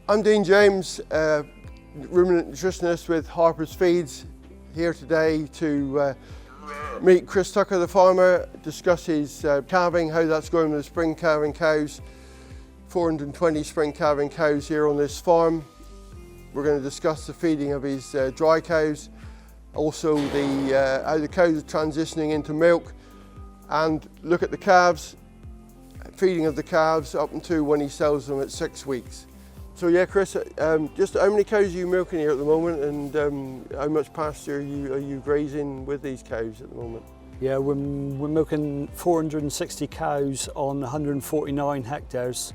I'm Dean James, ruminant nutritionist with Harpers Feeds, here today to meet Chris Tucker, the farmer, discuss his calving, how that's going with the spring calving cows. 420 spring calving cows here on this farm. We're going to discuss the feeding of his dry cows, also how the cows are transitioning into milk, and look at the calves, feeding of the calves up until when he sells them at 6 weeks. So yeah, Chris, just how many cows are you milking here at the moment, and how much pasture are you grazing with these cows at the moment? Yeah, we're milking 460 cows on 149 hectares.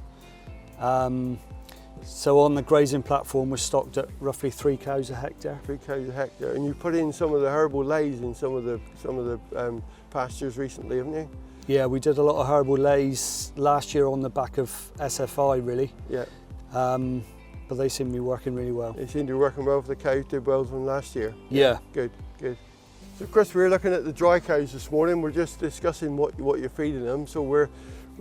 So on the grazing platform we're stocked at roughly 3 cows a hectare. 3 cows a hectare, and you put in some of the herbal lays in some of the pastures recently, haven't you? Yeah, we did a lot of herbal lays last year on the back of SFI really. Yeah. But they seem to be working really well. They seem to be working well for the cows, did well from last year. Yeah. Good, good. So Chris, we're looking at the dry cows this morning. We're just discussing what you're feeding them. So we're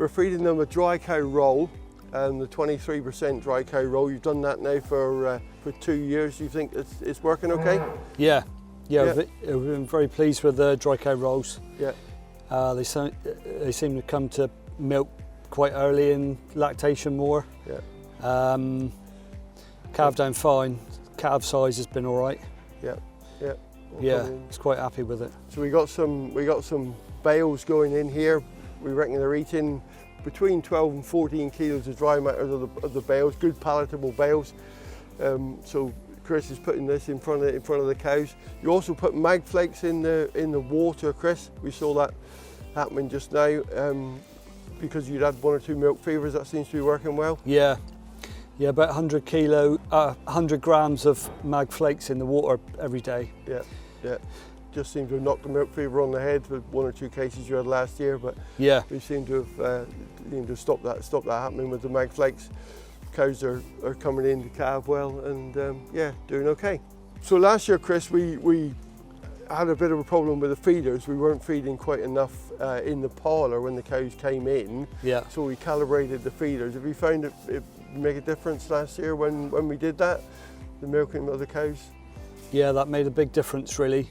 feeding them a dry cow roll, the 23% dry cow roll. You've done that now for 2 years. Do you think it's working okay? Yeah. We've been very pleased with the dry cow rolls. Yeah. They seem to come to milk quite early in lactation more. Yeah. Calved down fine. Calf size has been all right. Yeah. Yeah. Yeah, it's quite happy with it. So we got some bales going in here. We reckon they're eating between 12 and 14 kilos of dry matter of the bales, good palatable bales. So Chris is putting this in front of the cows. You also put mag flakes in the water, Chris. We saw that happening just now. Because you'd had 1 or 2 milk fevers, that seems to be working well. Yeah, about 100 grams of mag flakes in the water every day. Yeah. Just seemed to have knocked the milk fever on the head with 1 or 2 cases you had last year, but yeah, we seem to have stopped that happening with the mag flakes. Cows are coming in to calve well, and yeah, doing okay. So last year, Chris, we had a bit of a problem with the feeders. We weren't feeding quite enough in the parlour when the cows came in. Yeah. So we calibrated the feeders. Have you found it make a difference last year when we did that, the milking of the cows? Yeah, that made a big difference really.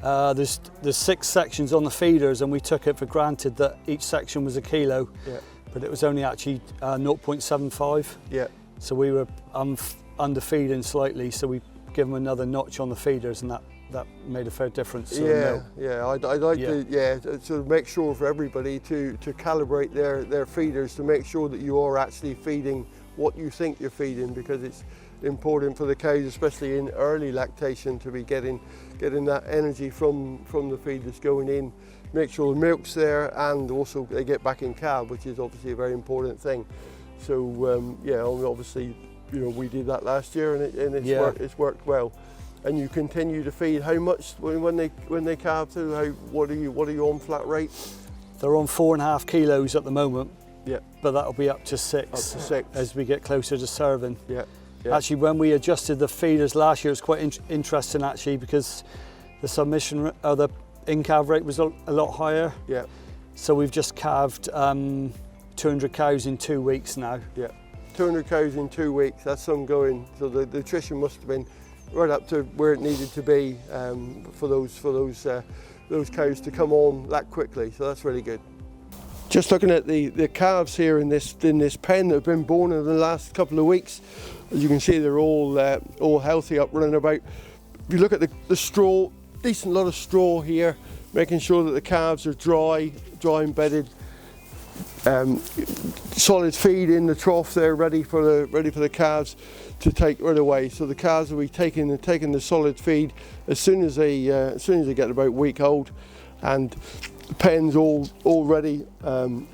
There's 6 sections on the feeders, and we took it for granted that each section was a kilo. Yeah. But it was only actually 0.75. Yeah. So we were under feeding slightly, so we give them another notch on the feeders, and that made a fair difference. I'd like to sort of make sure for everybody to calibrate their feeders to make sure that you are actually feeding what you think you're feeding, because it's important for the cows, especially in early lactation, to be getting that energy from the feed that's going in. Make sure the milk's there, and also they get back in calve, which is obviously a very important thing. So obviously, we did that last year, and it's worked well. And you continue to feed how much when they calve through? What are you on flat rate? They're on 4.5 kilos at the moment. Yeah. But that'll be up to 6. Up to 6 as we get closer to serving. Yeah. Actually, when we adjusted the feeders last year, it was quite interesting actually, because the submission or the in-calve rate was a lot higher. Yeah. So we've just calved 200 cows in 2 weeks now. Yeah. 200 cows in 2 weeks. That's some going. So the nutrition must have been right up to where it needed to be for those cows to come on that quickly. So that's really good. Just looking at the calves here in this pen that have been born in the last couple of weeks, as you can see, they're all healthy, up running about. If you look at the straw, decent lot of straw here, making sure that the calves are dry embedded. Solid feed in the trough there, ready for the calves to take right away. So the calves will be taking the solid feed as soon as they get about a week old, and the pen's all ready and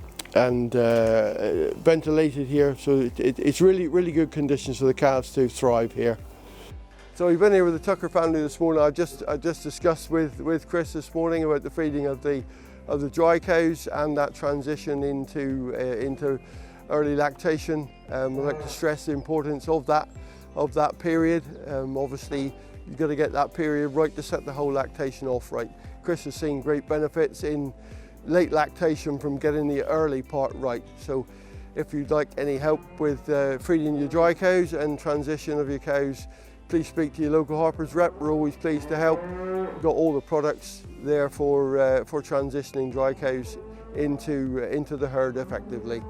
ventilated here. So it's really good conditions for the calves to thrive here. So we've been here with the Tucker family this morning. I just discussed with Chris this morning about the feeding of the dry cows and that transition into early lactation. I'd like to stress the importance of that period. Obviously, you've got to get that period right to set the whole lactation off right. Chris has seen great benefits in late lactation from getting the early part right. So If you'd like any help with feeding your dry cows and transition of your cows, please speak to your local Harpers rep. We're always pleased to help. We've got all the products there for transitioning dry cows into the herd effectively.